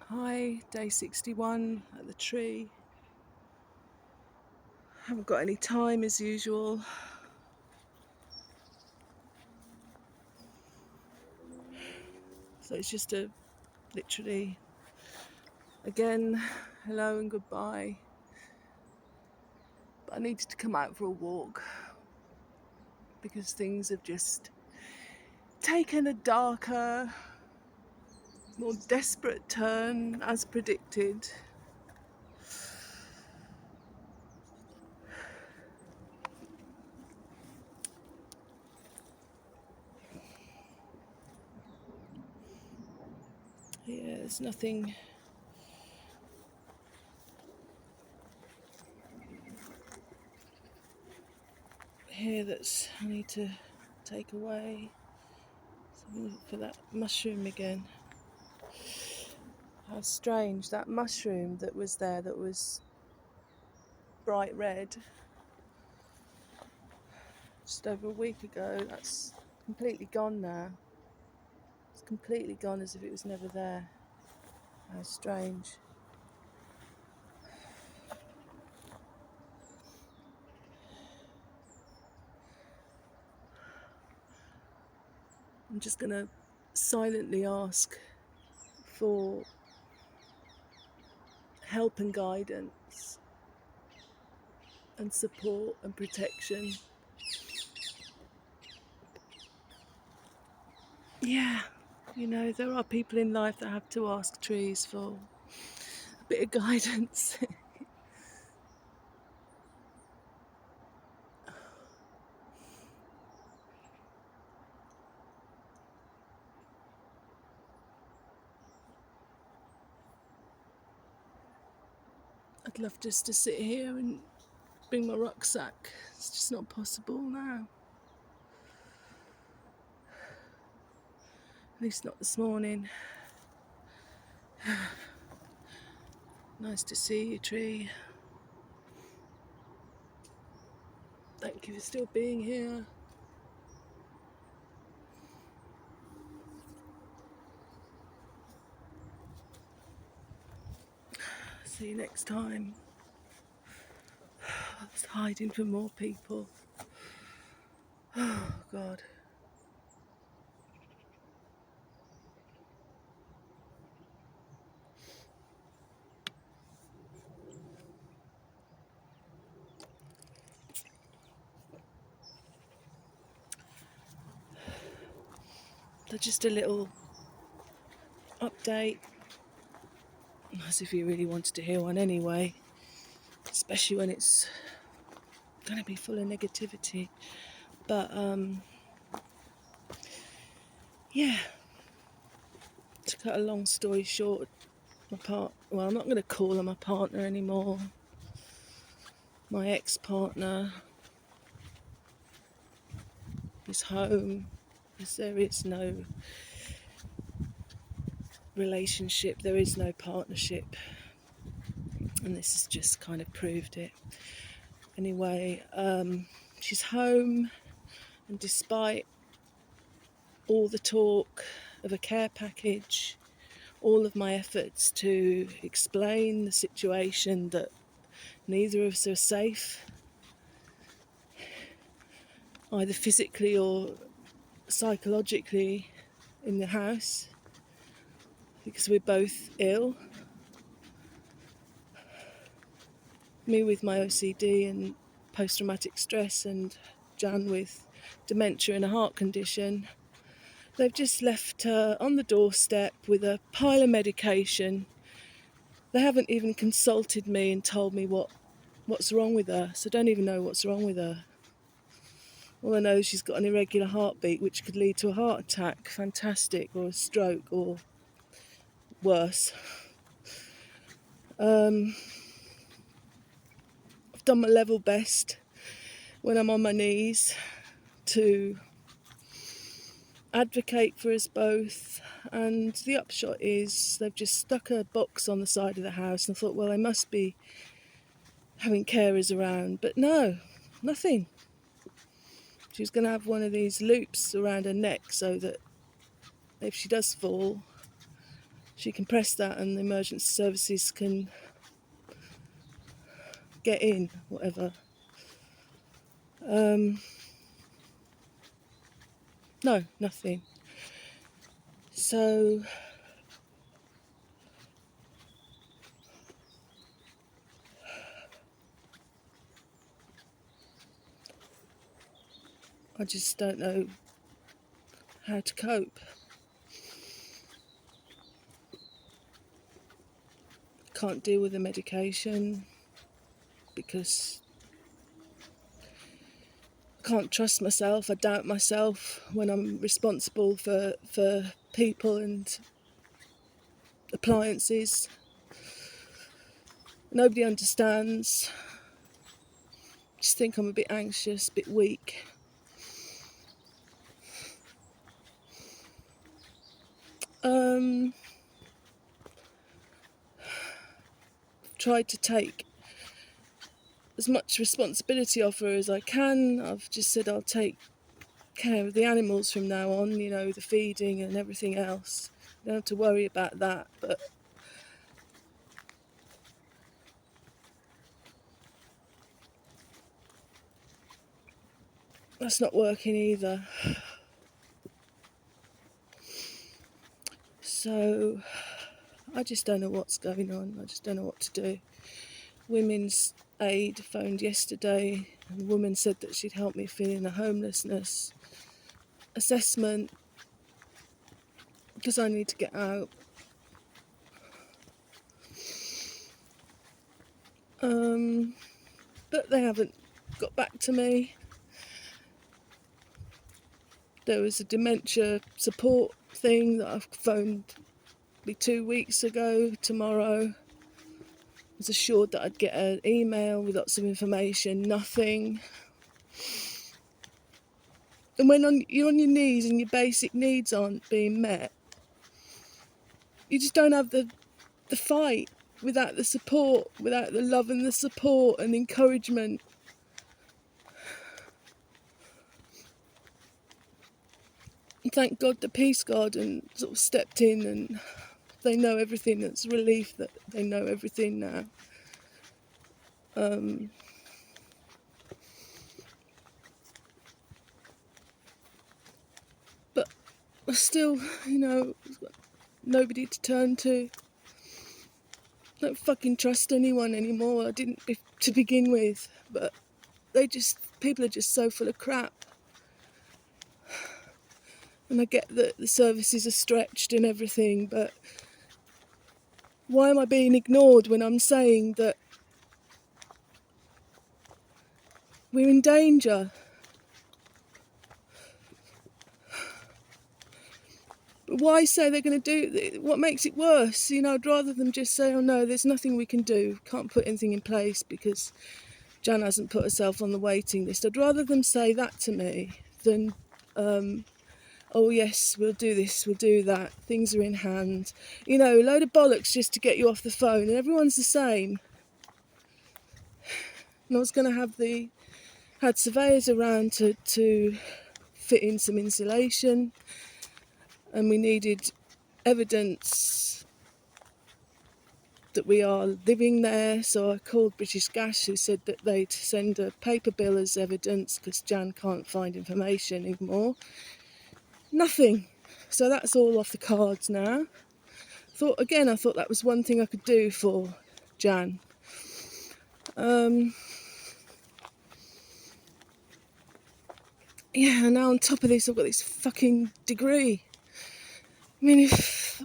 Hi, day 61 at the tree. Haven't got any time as usual. So it's just literally, again, hello and goodbye. But I needed to come out for a walk because things have just taken a darker, more desperate turn as predicted. Yeah, there's nothing here that's I need to take away. So I'm looking for that mushroom again. How strange, that mushroom that was there that was bright red just over a week ago, that's completely gone now. It's completely gone as if it was never there. How strange. I'm just going to silently ask for help and guidance and support and protection. Yeah, you know, there are people in life that have to ask trees for a bit of guidance. I'd love just to sit here and bring my rucksack. It's just not possible now. At least not this morning. Nice to see you, tree. Thank you for still being here. See you next time. I was hiding from more people. Oh, God. So just a little update, as if you really wanted to hear one anyway, especially when it's going to be full of negativity. But yeah, to cut a long story short, well, I'm not going to call her my partner anymore. My ex-partner is home, because there is no relationship, there is no partnership, and this has just kind of proved it. Anyway, she's home, and despite all the talk of a care package, all of my efforts to explain the situation that neither of us are safe, either physically or psychologically, in the house, because we're both ill. Me with my OCD and post-traumatic stress, and Jan with dementia and a heart condition. They've just left her on the doorstep with a pile of medication. They haven't even consulted me and told me what's wrong with her, so I don't even know what's wrong with her. All I know is she's got an irregular heartbeat, which could lead to a heart attack, fantastic, or a stroke, or worse. I've done my level best when I'm on my knees to advocate for us both, and the upshot is they've just stuck a box on the side of the house, and I thought, well, they must be having carers around, but no, nothing. She was going to have one of these loops around her neck so that if she does fall, she can press that and the emergency services can get in, whatever. No, nothing. So I just don't know how to cope. Can't deal with the medication because I can't trust myself. I doubt myself when I'm responsible for people and appliances. Nobody understands. Just think I'm a bit anxious, a bit weak. Tried to take as much responsibility off her as I can. I've just said I'll take care of the animals from now on, you know, the feeding and everything else. I don't have to worry about that, but that's not working either. So I just don't know what's going on. I just don't know what to do. Women's Aid phoned yesterday and the woman said that she'd help me fill in a homelessness assessment because I need to get out. But they haven't got back to me. There was a dementia support thing that I phoned me 2 weeks ago. Tomorrow I was assured that I'd get an email with lots of information. Nothing. And when you're on your knees and your basic needs aren't being met, you just don't have the fight without the support, without the love and the support and encouragement. And thank God the Peace Garden sort of stepped in and they know everything. It's a relief that they know everything now. But I still, you know, nobody to turn to. I don't fucking trust anyone anymore. I didn't to begin with, but people are just so full of crap. And I get that the services are stretched and everything, but why am I being ignored when I'm saying that we're in danger? But why say they're going to do what makes it worse? You know, I'd rather them just say, oh no, there's nothing we can do, can't put anything in place because Jan hasn't put herself on the waiting list. I'd rather them say that to me than oh yes, we'll do this, we'll do that, things are in hand. You know, a load of bollocks just to get you off the phone, and everyone's the same. And I was going to had surveyors around to fit in some insulation, and we needed evidence that we are living there, so I called British Gas, who said that they'd send a paper bill as evidence because Jan can't find information anymore. Nothing. So that's all off the cards now. I thought that was one thing I could do for Jan. Yeah, and now on top of this, I've got this fucking degree. I mean, if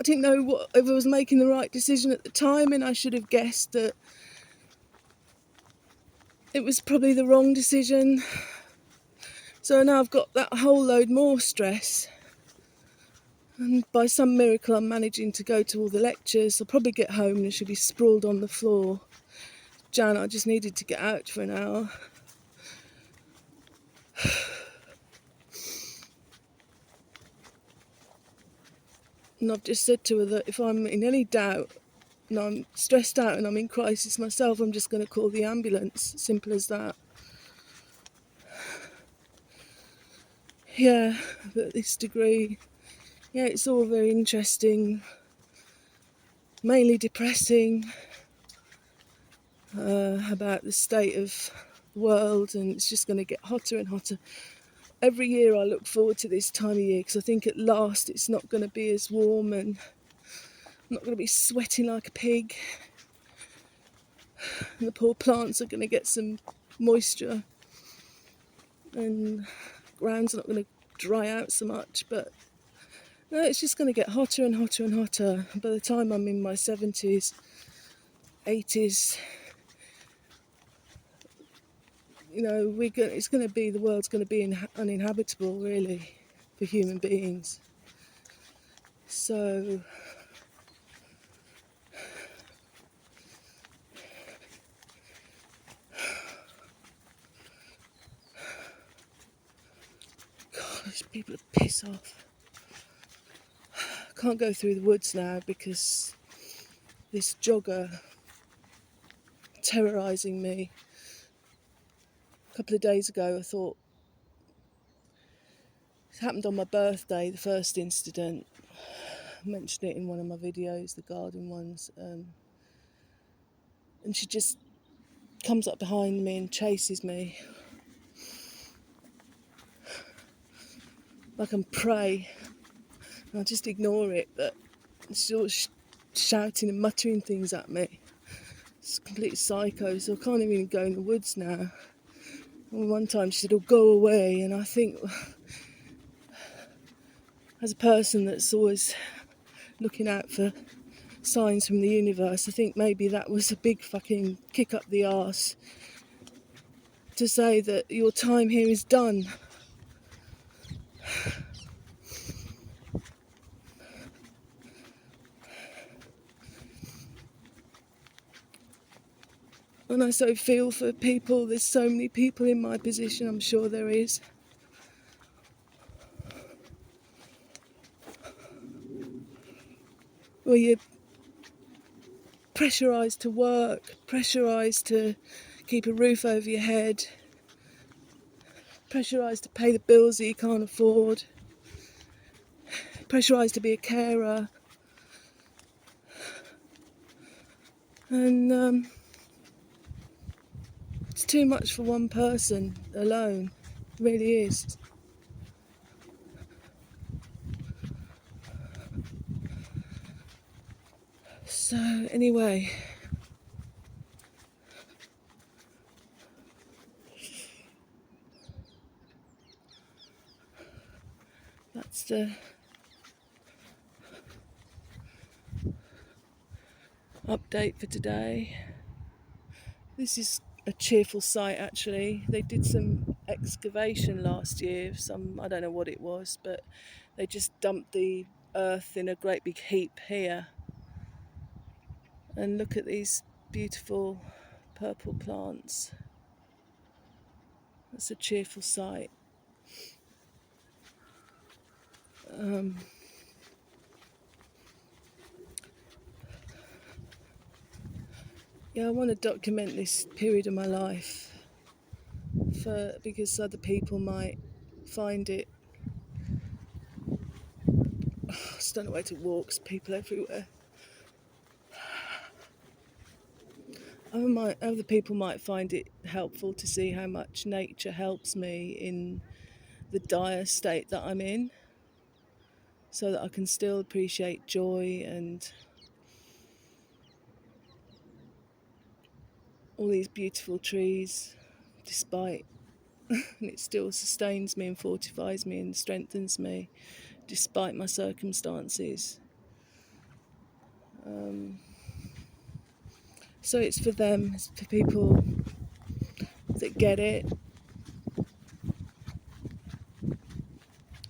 I didn't know if I was making the right decision at the time, and I should have guessed that it was probably the wrong decision. So now I've got that whole load more stress. And by some miracle, I'm managing to go to all the lectures. I'll probably get home and she'll be sprawled on the floor. Jan, I just needed to get out for an hour. And I've just said to her that if I'm in any doubt and I'm stressed out and I'm in crisis myself, I'm just going to call the ambulance. Simple as that. Yeah, but this degree Yeah, it's all very interesting, mainly depressing, about the state of the world, and it's just going to get hotter and hotter. Every year I look forward to this time of year because I think at last it's not going to be as warm and I'm not going to be sweating like a pig, and the poor plants are going to get some moisture and ground's not going to dry out so much. But no, it's just going to get hotter and hotter and hotter. By the time I'm in my 70s, 80s, you know, it's going to be, the world's going to be uninhabitable, really, for human beings. So, gosh, people are piss off. I can't go through the woods now because this jogger terrorising me. A couple of days ago, I thought, it happened on my birthday, the first incident. I mentioned it in one of my videos, the garden ones. And she just comes up behind me and chases me like I'm prey. And I just ignore it, but she's sort of shouting and muttering things at me. It's complete psycho, so I can't even go in the woods now. And one time she said, "Oh, go away," and I think, as a person that's always looking out for signs from the universe, I think maybe that was a big fucking kick up the arse to say that your time here is done. And I so feel for people. There's so many people in my position, I'm sure there is. Where you're pressurised to work, pressurised to keep a roof over your head, pressurised to pay the bills that you can't afford, pressurised to be a carer. And it's too much for one person alone. It really is. So anyway, that's the update for today. This is a cheerful sight, actually. They did some excavation last year, I don't know what it was, but they just dumped the earth in a great big heap here. And look at these beautiful purple plants. That's a cheerful sight. Yeah, I want to document this period of my life because other people might find it. I just don't know where to walk, there's people everywhere. Other people might find it helpful to see how much nature helps me in the dire state that I'm in, so that I can still appreciate joy and all these beautiful trees, despite, and it still sustains me and fortifies me and strengthens me, despite my circumstances. So it's for them, it's for people that get it.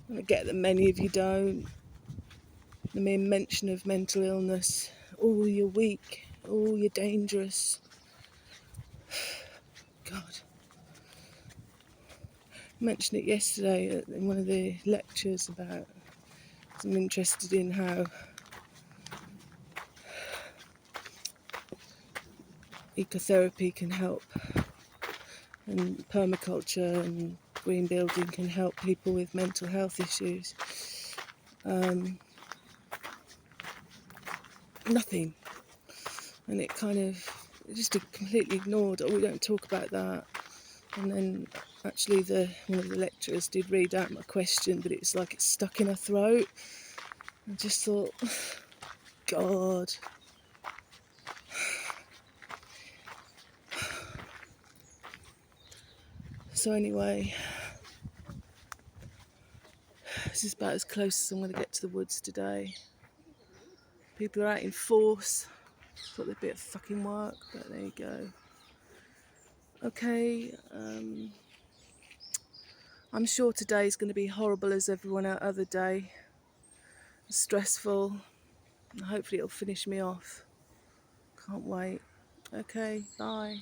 And I get that many of you don't. The mere mention of mental illness, oh, you're weak, oh, you're dangerous. God. I mentioned it yesterday in one of the lectures about, I'm interested in how ecotherapy can help, and permaculture and green building can help people with mental health issues. Nothing. And it just completely ignored, oh, we don't talk about that. And then actually one of the lecturers did read out my question, but it's like it's stuck in her throat. I just thought, God. So anyway, this is about as close as I'm going to get to the woods today. People are out in force. Thought they'd be at fucking work, but there you go. Okay, I'm sure today's going to be horrible as every other day. Stressful. Hopefully it'll finish me off. Can't wait. Okay, bye.